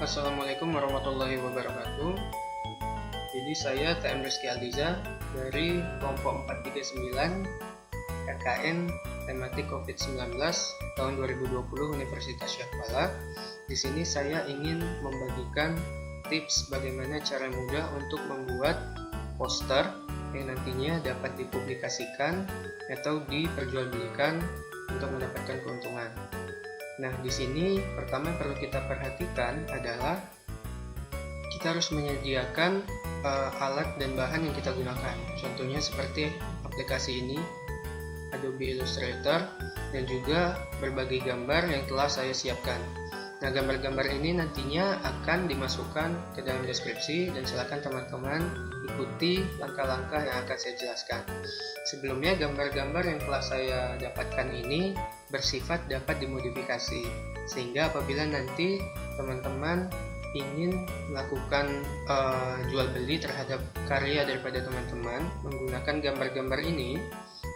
Assalamualaikum warahmatullahi wabarakatuh. Jadi saya TM Rizky Aldiza dari kelompok 439 KKN tematik COVID-19 tahun 2020 Universitas Syah Kuala. Di sini saya ingin membagikan tips bagaimana cara mudah untuk membuat poster yang nantinya dapat dipublikasikan atau diperjualbelikan untuk mendapatkan keuntungan. Nah, di sini pertama yang perlu kita perhatikan adalah kita harus menyediakan alat dan bahan yang kita gunakan. Contohnya seperti aplikasi ini, Adobe Illustrator, dan juga berbagai gambar yang telah saya siapkan. Nah, gambar-gambar ini nantinya akan dimasukkan ke dalam deskripsi dan silakan teman-teman ikuti langkah-langkah yang akan saya jelaskan. Sebelumnya, gambar-gambar yang telah saya dapatkan ini bersifat dapat dimodifikasi, sehingga apabila nanti teman-teman ingin melakukan jual beli terhadap karya daripada teman-teman menggunakan gambar-gambar ini,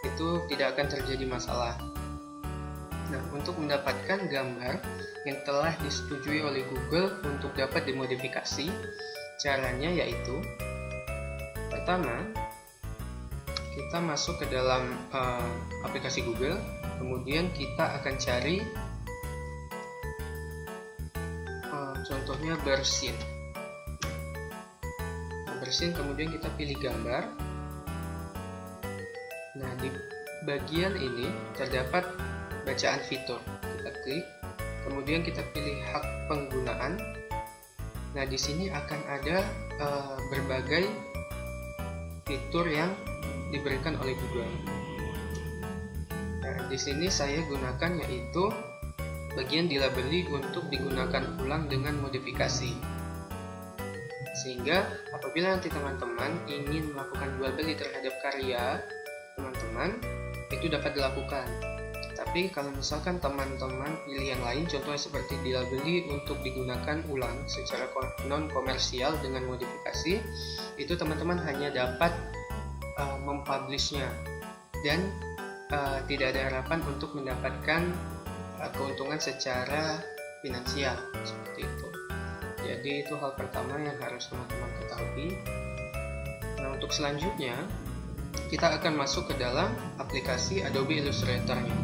itu tidak akan terjadi masalah. Nah, untuk mendapatkan gambar yang telah disetujui oleh Google untuk dapat dimodifikasi, caranya yaitu pertama, kita masuk ke dalam aplikasi Google, kemudian kita akan cari contohnya Bersin. Bersin, kemudian kita pilih gambar. Nah, di bagian ini terdapat bacaan fitur. Kita klik, kemudian kita pilih hak penggunaan. Nah, di sini akan ada berbagai fitur yang diberikan oleh Google. Nah, di sini saya gunakan yaitu bagian dilabeli untuk digunakan ulang dengan modifikasi. Sehingga apabila nanti teman-teman ingin melakukan jual beli terhadap karya teman-teman, itu dapat dilakukan. Tapi kalau misalkan teman-teman pilih yang lain, contohnya seperti dilabeli untuk digunakan ulang secara non-komersial dengan modifikasi, itu teman-teman hanya dapat mempublishnya dan tidak ada harapan untuk mendapatkan keuntungan secara finansial seperti itu. Jadi itu hal pertama yang harus teman-teman ketahui. Nah, untuk selanjutnya kita akan masuk ke dalam aplikasi Adobe Illustrator-nya.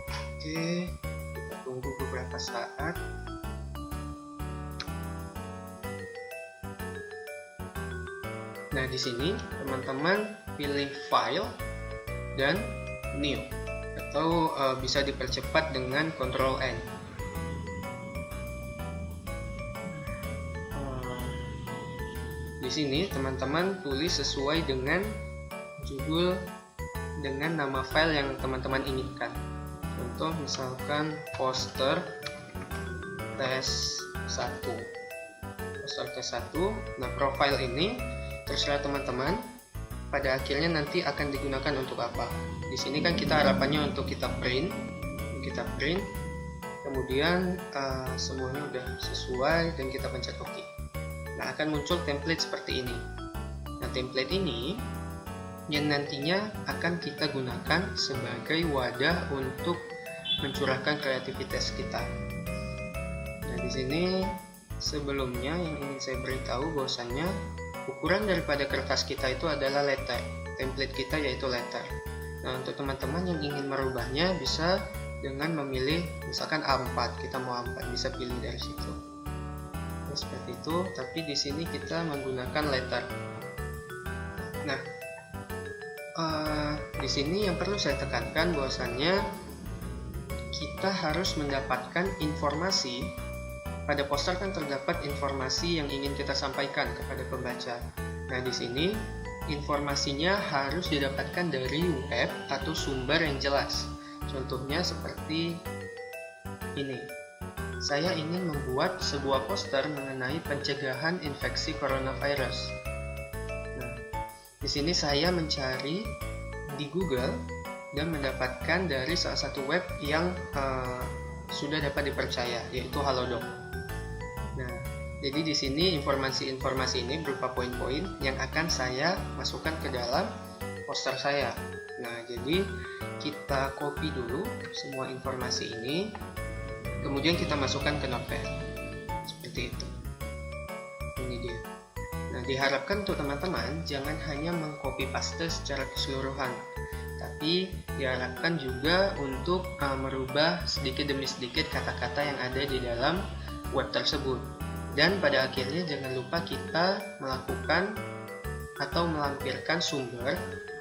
Oke, kita tunggu beberapa saat. Nah, di sini teman-teman pilih File dan New, atau bisa dipercepat dengan Ctrl N. Di sini teman-teman tulis sesuai dengan judul dengan nama file yang teman-teman inginkan. Contoh misalkan poster tes 1. Poster tes 1. Nah, profile ini terserah teman-teman pada akhirnya nanti akan digunakan untuk apa. Di sini kan kita harapannya untuk kita print, kemudian semuanya udah sesuai dan kita pencet OK. Nah, akan muncul template seperti ini. Nah, template ini yang nantinya akan kita gunakan sebagai wadah untuk mencurahkan kreativitas kita. Nah, di sini sebelumnya yang ingin saya beritahu bahwasannya ukuran daripada kertas kita itu adalah letter. Template kita yaitu letter. Nah, untuk teman-teman yang ingin merubahnya bisa dengan memilih misalkan A4. Kita mau A4 bisa pilih dari situ. Nah, seperti itu, tapi di sini kita menggunakan letter. Nah, di sini yang perlu saya tekankan bahwasannya kita harus mendapatkan informasi. Pada poster kan terdapat informasi yang ingin kita sampaikan kepada pembaca. Nah, di sini informasinya harus didapatkan dari web atau sumber yang jelas. Contohnya seperti ini. Saya ingin membuat sebuah poster mengenai pencegahan infeksi coronavirus. Nah, di sini saya mencari di Google dan mendapatkan dari salah satu web yang sudah dapat dipercaya, yaitu Halodoc. Nah, jadi di sini informasi-informasi ini berupa poin-poin yang akan saya masukkan ke dalam poster saya. Nah, jadi kita copy dulu semua informasi ini, kemudian kita masukkan ke Notepad seperti itu. Ini dia. Nah, diharapkan untuk teman-teman jangan hanya mengcopy paste secara keseluruhan, tapi diharapkan juga untuk merubah sedikit demi sedikit kata-kata yang ada di dalam web tersebut. Dan pada akhirnya jangan lupa kita melakukan atau melampirkan sumber,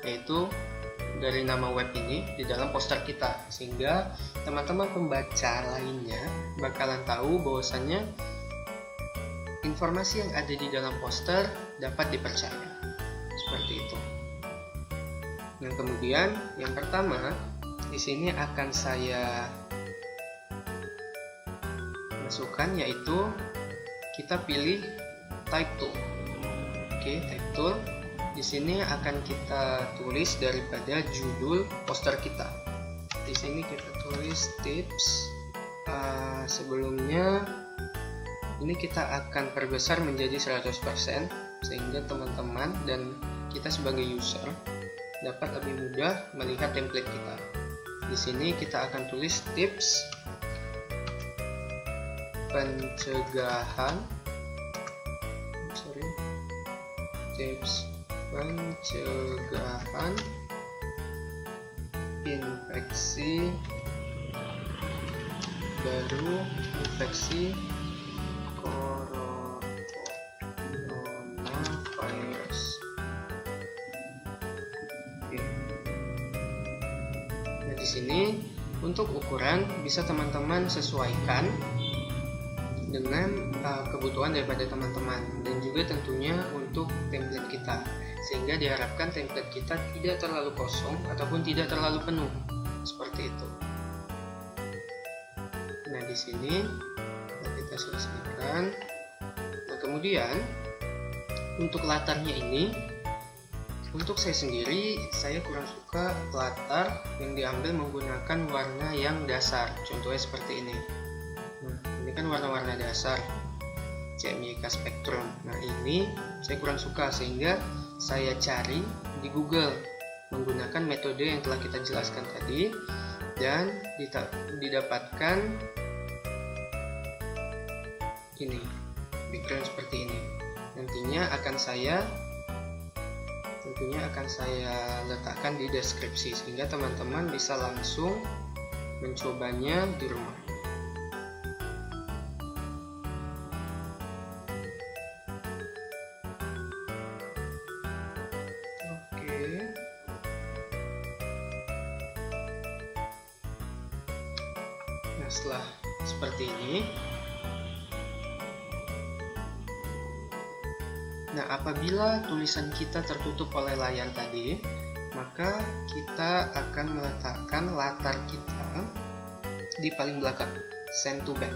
yaitu dari nama web ini di dalam poster kita, sehingga teman-teman pembaca lainnya bakalan tahu bahwasannya informasi yang ada di dalam poster dapat dipercaya. Seperti itu. Nah, kemudian yang pertama di sini akan saya masukkan, yaitu kita pilih type tool. Oke, type tool. Di sini akan kita tulis daripada judul poster kita. Di sini kita tulis tips. Sebelumnya ini kita akan perbesar menjadi 100% sehingga teman-teman dan kita sebagai user dapat lebih mudah melihat template kita. Di sini kita akan tulis tips pencegahan infeksi baru, infeksi coronavirus. Oke. Nah, di sini untuk ukuran bisa teman-teman sesuaikan dengan kebutuhan daripada teman-teman, dan juga tentunya untuk template kita, sehingga diharapkan template kita tidak terlalu kosong ataupun tidak terlalu penuh, seperti itu. Nah, di sini kita selesaikan. Nah, kemudian untuk latarnya ini, untuk saya sendiri, saya kurang suka latar yang diambil menggunakan warna yang dasar, contohnya seperti ini. Nah, ini kan warna-warna dasar CMYK Spectrum. Nah, ini saya kurang suka, sehingga saya cari di Google menggunakan metode yang telah kita jelaskan tadi, dan didapatkan ini background seperti ini. Tentunya akan saya letakkan di deskripsi, sehingga teman-teman bisa langsung mencobanya di rumah. Setelah seperti ini, nah apabila tulisan kita tertutup oleh layar tadi, maka kita akan meletakkan latar kita di paling belakang, send to back.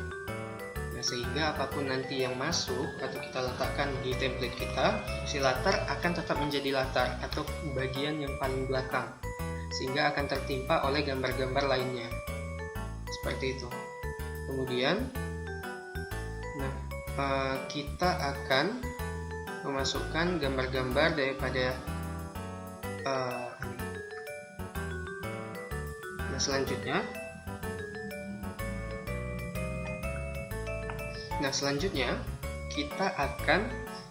Nah, sehingga apapun nanti yang masuk atau kita letakkan di template kita, si latar akan tetap menjadi latar atau bagian yang paling belakang, sehingga akan tertimpa oleh gambar-gambar lainnya. Seperti itu. Kemudian, kita akan memasukkan gambar-gambar daripada selanjutnya kita akan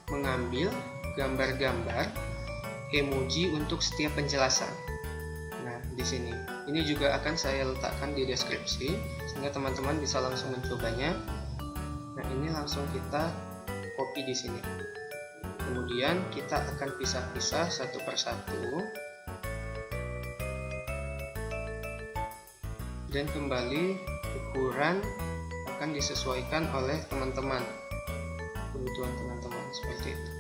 mengambil gambar-gambar emoji untuk setiap penjelasan. Nah, di sini ini juga akan saya letakkan di deskripsi, sehingga teman-teman bisa langsung mencobanya. Nah, ini langsung kita copy di sini. Kemudian kita akan pisah-pisah satu persatu, dan kembali ukuran akan disesuaikan oleh teman-teman, kebutuhan teman-teman, seperti itu.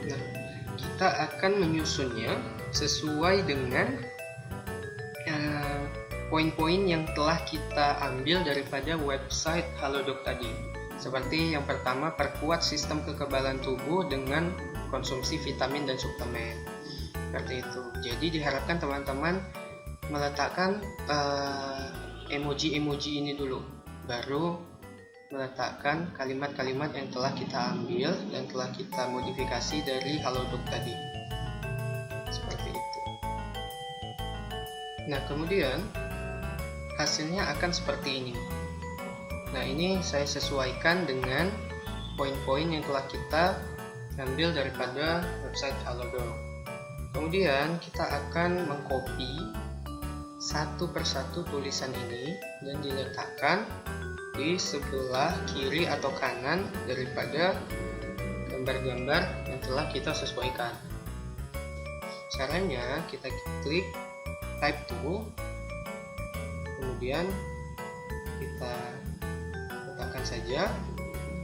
Nah, kita akan menyusunnya sesuai dengan poin-poin yang telah kita ambil daripada website Halodoc tadi. Seperti yang pertama, perkuat sistem kekebalan tubuh dengan konsumsi vitamin dan suplemen. Seperti itu. Jadi diharapkan teman-teman meletakkan emoji-emoji ini dulu, baru meletakkan kalimat-kalimat yang telah kita ambil dan telah kita modifikasi dari Halodoc tadi. Seperti itu. Nah, kemudian hasilnya akan seperti ini. Nah, ini saya sesuaikan dengan poin-poin yang telah kita ambil daripada website Halodoc. Kemudian kita akan mengcopy satu persatu tulisan ini dan diletakkan di sebelah kiri atau kanan daripada gambar-gambar yang telah kita sesuaikan. Caranya kita klik type tool, kemudian kita letakkan saja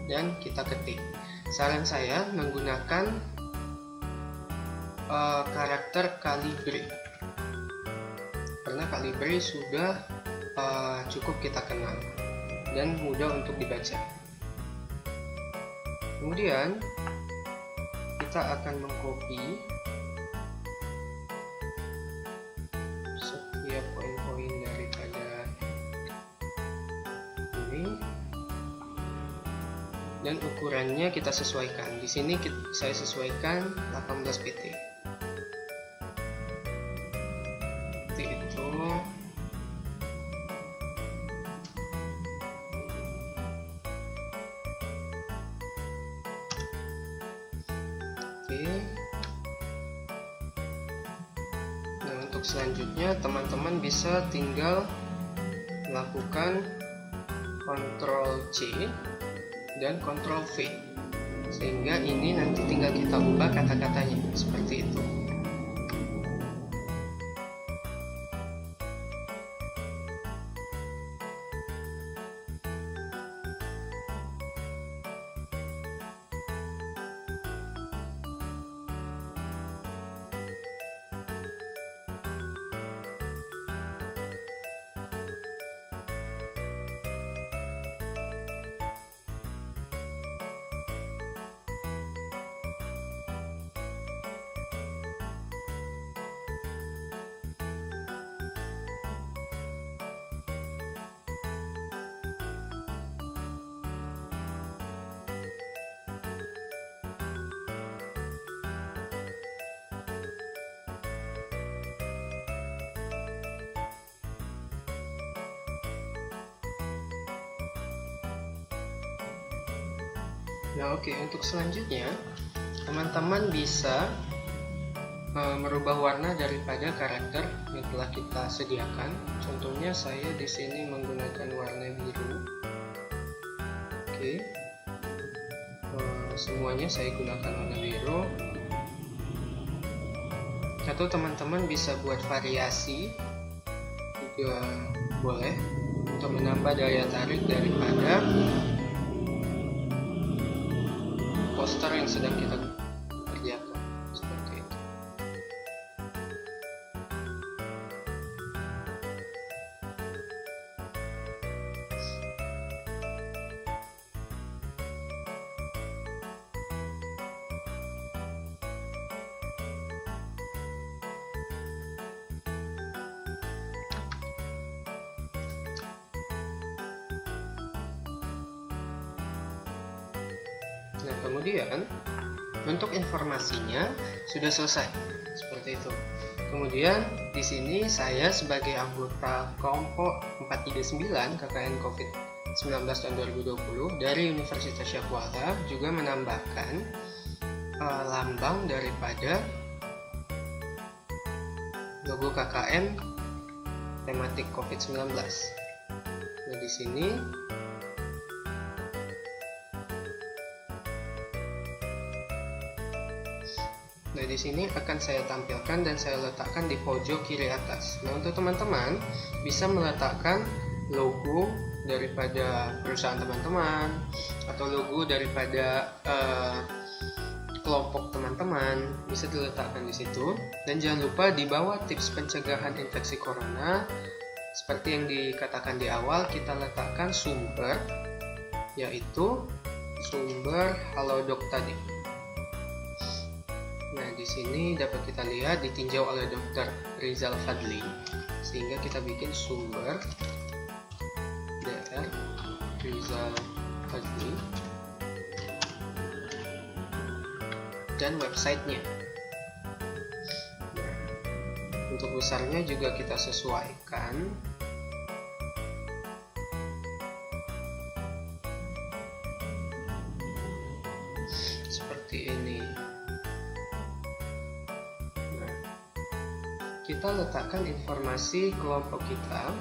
dan kita ketik. Saran saya menggunakan karakter Calibri, karena Calibri sudah cukup kita kenal dan mudah untuk dibaca. Kemudian kita akan mengcopy setiap poin-poin daripada ini dan ukurannya kita sesuaikan. Di sini saya sesuaikan 18 pt. Seperti itu. Oke. Nah, untuk selanjutnya teman-teman bisa tinggal melakukan Ctrl C dan Ctrl V, sehingga ini nanti tinggal kita ubah kata-katanya seperti itu. Nah, oke, untuk selanjutnya teman-teman bisa merubah warna daripada karakter yang telah kita sediakan. Contohnya saya di sini menggunakan warna biru. Oke, semuanya saya gunakan warna biru. Atau teman-teman bisa buat variasi juga boleh untuk menambah daya tarik daripada poster yang sedang kita kerjakan, seperti itu. Nah, kemudian untuk informasinya sudah selesai seperti itu. Kemudian di sini saya sebagai anggota kelompok 439 KKN COVID-19 tahun 2020 dari Universitas Syakwala juga menambahkan lambang daripada logo KKN tematik COVID-19. Nah, di sini akan saya tampilkan dan saya letakkan di pojok kiri atas. Nah, untuk teman-teman bisa meletakkan logo daripada perusahaan teman-teman atau logo daripada kelompok teman-teman, bisa diletakkan di situ. Dan jangan lupa di bawah tips pencegahan infeksi corona, seperti yang dikatakan di awal, kita letakkan sumber, yaitu sumber Halodoc tadi. Nah, di sini dapat kita lihat ditinjau oleh Dr. Rizal Fadli, sehingga kita bikin sumber Dr. Rizal ini dan websitenya. Nah, untuk besarnya juga kita sesuaikan. Seperti ini. Nah, kita letakkan informasi kelompok kita,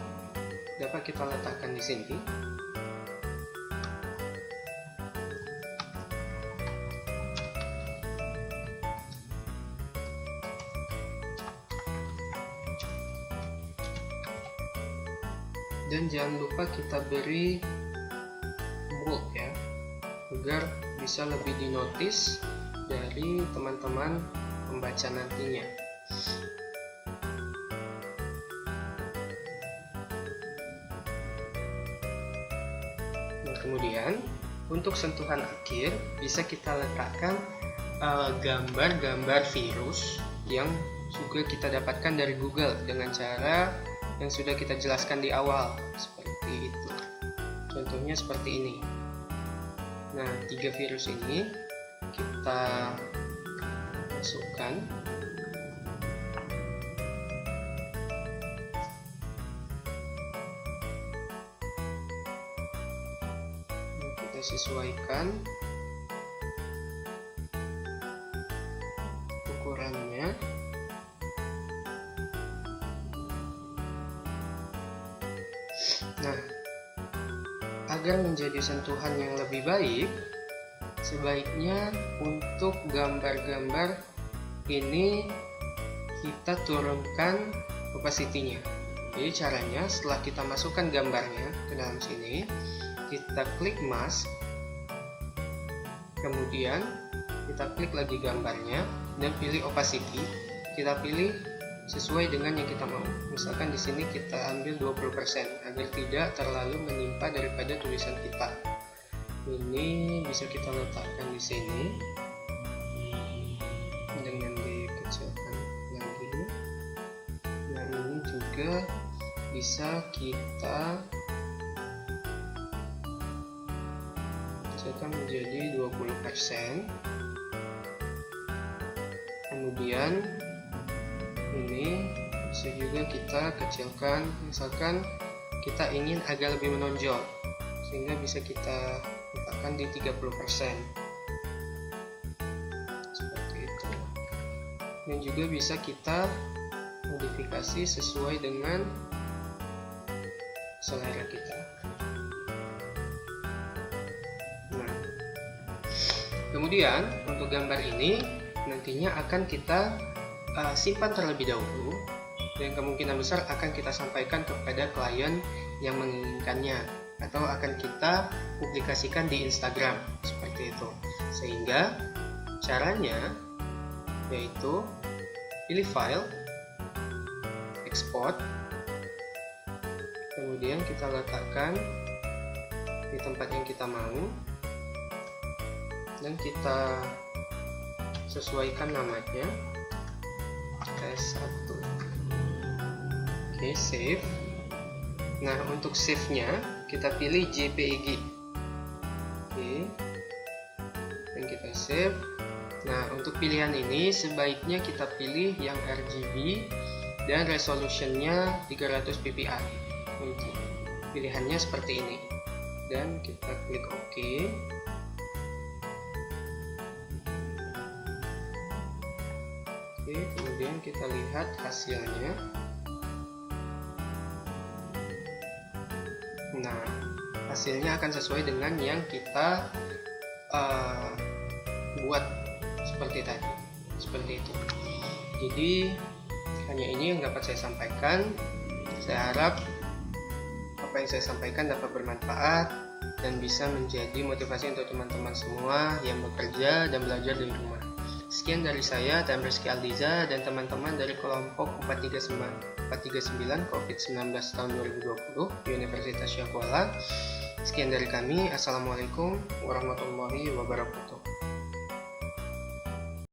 dapat kita letakkan di sini. Dan jangan lupa kita beri bold ya, agar bisa lebih dinotis dari teman-teman pembaca nantinya. Nah, kemudian untuk sentuhan akhir bisa kita letakkan gambar-gambar virus yang juga kita dapatkan dari Google dengan cara yang sudah kita jelaskan di awal, seperti itu. Contohnya seperti ini. Nah, 3 virus ini kita masukkan. Kita sesuaikan ukurannya. Nah, agar menjadi sentuhan yang lebih baik, sebaiknya untuk gambar-gambar ini kita turunkan opacity-nya. Jadi caranya, setelah kita masukkan gambarnya ke dalam sini, kita klik mask, kemudian kita klik lagi gambarnya dan pilih opacity. Kita pilih sesuai dengan yang kita mau. Misalkan di sini kita ambil 20% agar tidak terlalu menimpa daripada tulisan kita. Ini bisa kita letakkan di sini dengan dikecilkan lagi. Nah, ini juga bisa kita kecilkan menjadi 20%. Kemudian ini bisa juga kita kecilkan, misalkan kita ingin agak lebih menonjol, sehingga bisa kita letakkan di 30%, seperti itu. Dan juga bisa kita modifikasi sesuai dengan selera kita. Nah, kemudian untuk gambar ini nantinya akan kita simpan terlebih dahulu, dan kemungkinan besar akan kita sampaikan kepada klien yang menginginkannya, atau akan kita publikasikan di Instagram, seperti itu. Sehingga caranya yaitu pilih file, export, kemudian kita letakkan di tempat yang kita mau dan kita sesuaikan namanya S1. Oke, save. Nah, untuk save-nya kita pilih JPEG. Oke, dan kita save. Nah, untuk pilihan ini sebaiknya kita pilih yang RGB dan resolutionnya 300 ppi. Pilihannya seperti ini, dan kita klik OK. Oke, kemudian kita lihat hasilnya. Nah, hasilnya akan sesuai dengan yang kita buat seperti tadi, seperti itu. Jadi hanya ini yang dapat saya sampaikan. Saya harap apa yang saya sampaikan dapat bermanfaat dan bisa menjadi motivasi untuk teman-teman semua yang bekerja dan belajar dari rumah. Sekian dari saya, TM Rizky Aldiza, dan teman-teman dari kelompok 439 COVID-19 tahun 2020 Universitas Syahkuala. Sekian dari kami. Assalamualaikum warahmatullahi wabarakatuh.